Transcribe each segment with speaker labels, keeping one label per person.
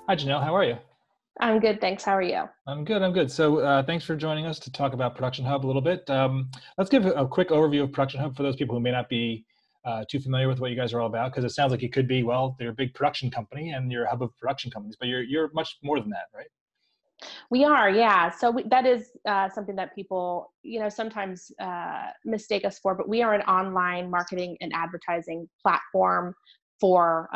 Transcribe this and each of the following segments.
Speaker 1: Hi, Janelle. How are you?
Speaker 2: I'm good, thanks. How are you?
Speaker 1: I'm good. I'm good. So thanks for joining us to talk about Production Hub a little bit. Let's give a quick overview of Production Hub for those people who may not be too familiar with what you guys are all about, because it sounds like it could be, well, they're a big production company and you're a hub of production companies, but you're much more than that, right?
Speaker 2: We are, yeah. That is something that people, sometimes mistake us for, but we are an online marketing and advertising platform for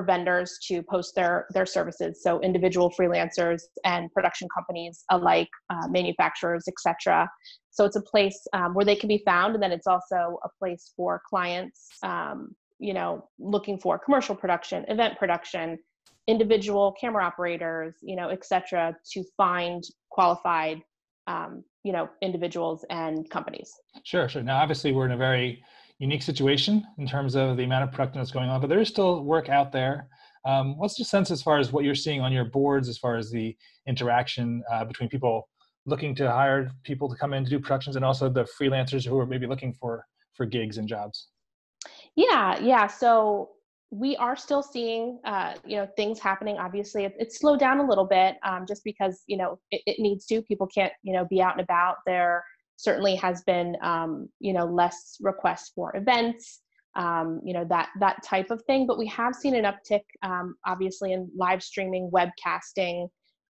Speaker 2: vendors to post their services. So individual freelancers and production companies alike, manufacturers, etc. So it's a place where they can be found, and then it's also a place for clients, looking for commercial production, event production, individual camera operators, et cetera, to find qualified, individuals and companies.
Speaker 1: Sure, sure. Now, obviously, we're in a very unique situation in terms of the amount of production that's going on, but there is still work out there. What's your sense as far as what you're seeing on your boards, as far as the interaction between people looking to hire people to come in to do productions and also the freelancers who are maybe looking for gigs and jobs?
Speaker 2: Yeah. So we are still seeing, things happening. Obviously, it's slowed down a little bit, just because, it needs to. People can't, be out and about. There certainly has been, less requests for events, that type of thing. But we have seen an uptick, obviously, in live streaming, webcasting,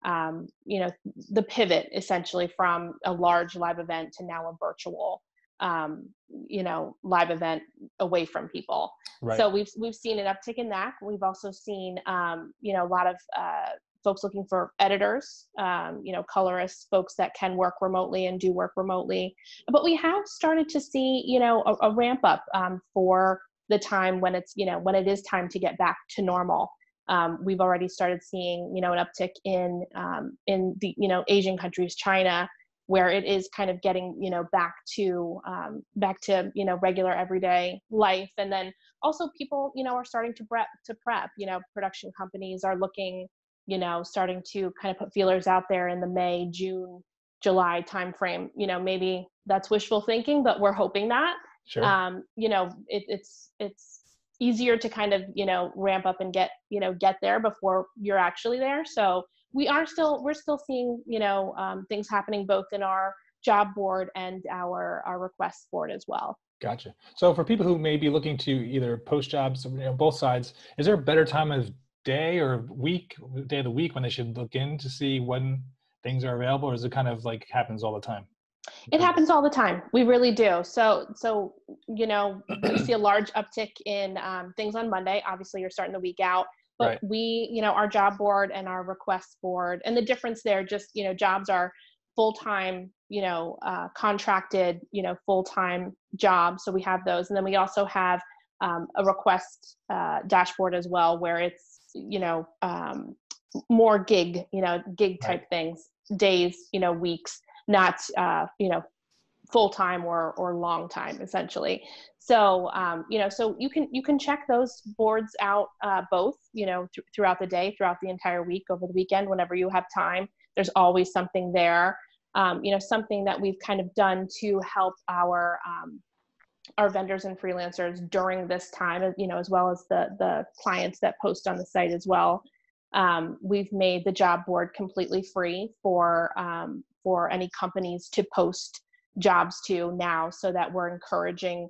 Speaker 2: the pivot essentially from a large live event to now a virtual live event away from people.
Speaker 1: Right.
Speaker 2: So we've seen an uptick in that. We've also seen, a lot of folks looking for editors, colorists, folks that can work remotely and do work remotely. But we have started to see, a ramp up for the time when when it is time to get back to normal. We've already started seeing, an uptick in the, Asian countries, China, where it is kind of getting, back to, regular everyday life. And then also people, are starting to prep, production companies are looking, starting to kind of put feelers out there in the May, June, July timeframe. Maybe that's wishful thinking, but we're hoping that.
Speaker 1: Sure.
Speaker 2: It's easier to kind of, ramp up and get there before you're actually there. So we're still seeing, things happening both in our job board and our request board as well.
Speaker 1: Gotcha. So for people who may be looking to either post jobs, both sides, is there a better time of day or week, day of the week when they should look in to see when things are available, or is it kind of like happens all the time?
Speaker 2: It happens all the time. We really do. So we see a large uptick in things on Monday. Obviously, you're starting the week out. But
Speaker 1: Right.
Speaker 2: we, our job board and our request board, and the difference there, just, jobs are full-time, contracted, full-time jobs. So we have those. And then we also have a request dashboard as well, where it's, more gig type
Speaker 1: Right.
Speaker 2: things, days, weeks, not, full-time or long time essentially. So, so you can check those boards out, both, throughout the day, throughout the entire week, over the weekend, whenever you have time. There's always something there. Something that we've kind of done to help our vendors and freelancers during this time, as well as the clients that post on the site as well. We've made the job board completely free for any companies to post jobs to now, so that we're encouraging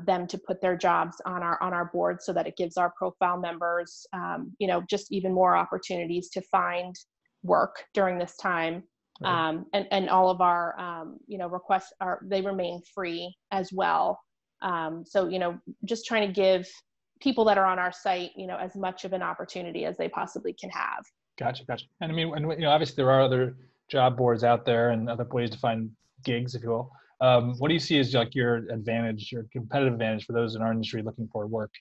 Speaker 2: them to put their jobs on our board, so that it gives our profile members, just even more opportunities to find work during this time.
Speaker 1: Right.
Speaker 2: And all of our, requests they remain free as well. So, just trying to give people that are on our site, as much of an opportunity as they possibly can have.
Speaker 1: Gotcha. Gotcha. And I mean, obviously there are other job boards out there and other ways to find gigs, if you will. What do you see as like your advantage, your competitive advantage for those in our industry looking for work?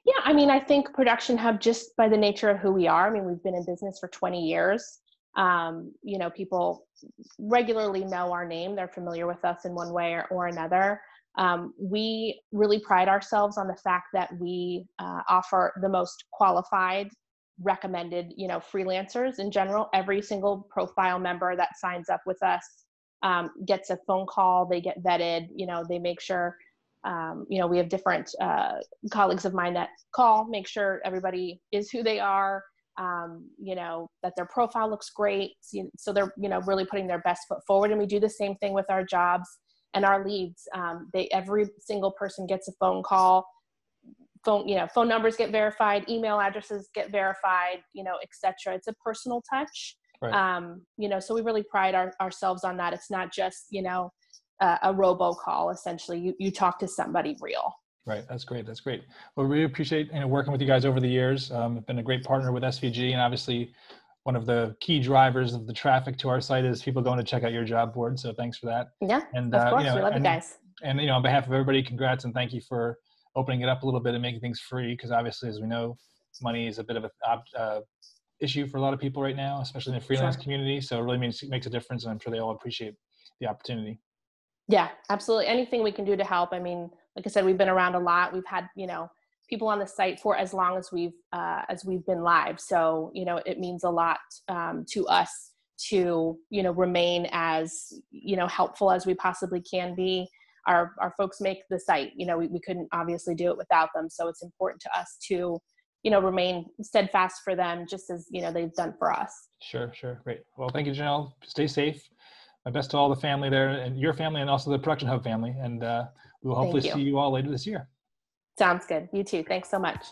Speaker 2: Yeah, I mean, I think Production Hub, just by the nature of who we are, I mean, we've been in business for 20 years. People regularly know our name. They're familiar with us in one way or another. We really pride ourselves on the fact that we offer the most qualified, recommended, freelancers in general. Every single profile member that signs up with us gets a phone call. They get vetted. They make sure, we have different colleagues of mine that call, make sure everybody is who they are. that their profile looks great. So they're, really putting their best foot forward. And we do the same thing with our jobs and our leads. Every single person gets a phone call, phone numbers get verified, email addresses get verified, et cetera. It's a personal touch.
Speaker 1: Right.
Speaker 2: So we really pride ourselves on that. It's not just, a robocall. Essentially, you talk to somebody real.
Speaker 1: Right. That's great. That's great. Well, we really appreciate working with you guys over the years. I've been a great partner with SVG, and obviously one of the key drivers of the traffic to our site is people going to check out your job board. So thanks for that.
Speaker 2: Yeah,
Speaker 1: And
Speaker 2: of course, we love you guys.
Speaker 1: And on behalf of everybody, congrats and thank you for opening it up a little bit and making things free. Because obviously, as we know, money is a bit of a issue for a lot of people right now, especially in the freelance community. So it really makes a difference, and I'm sure they all appreciate the opportunity.
Speaker 2: Yeah, absolutely. Anything we can do to help. I mean, like I said, we've been around a lot. We've had, people on the site for as long as we've been live. So, it means a lot to us to, remain as, helpful as we possibly can be. Our folks make the site, we couldn't obviously do it without them. So it's important to us to, remain steadfast for them, just as, they've done for us.
Speaker 1: Sure. Great. Well, thank you, Jennelle. Stay safe. My best to all the family there, and your family, and also the Production Hub family. And we will hopefully see you all later this year.
Speaker 2: Sounds good. You too. Thanks so much.